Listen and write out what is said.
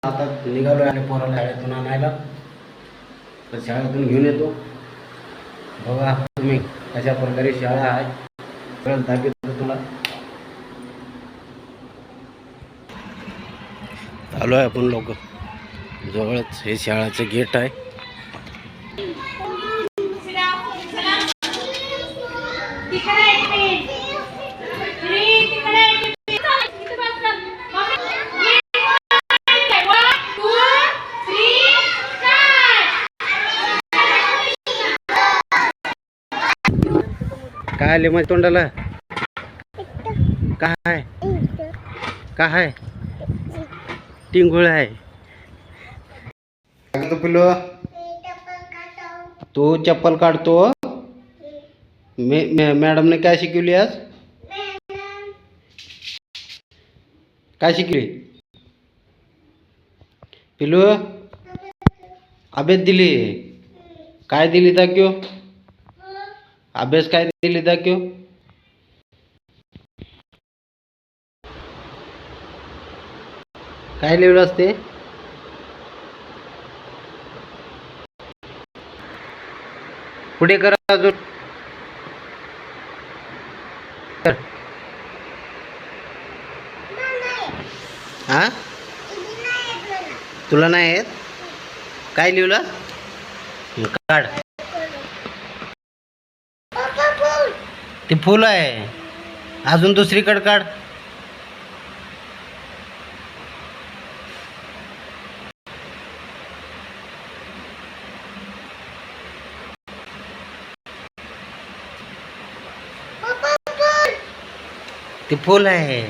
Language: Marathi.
आता निघालो आणि पोराला शाळेतून आणायला, तर शाळेतून घेऊन येतो. बघा तुम्ही कशा प्रकारे शाळा आहे, सगळं दाखवतो तुला. आलो आहे आपण लोक, जवळच हे शाळाचं गेट आहे. काय आले माझ्या तोंडाला? काय काय टिंगुळ आहे? पिलो तू चप्पल काढतो. मॅडमने काय शिकवली आज? काय शिकली पिलू? अभ्यास दिली. काय दिली दाखव? अभ्यास काय दिली दाखव? काय लिहिलं असते? पुढे करा अजून. हा तुला नाही येत? काय लिहिलं? काढ. ते फुल आहे. अजून दुसरीकडे काढ. ते फुल आहे.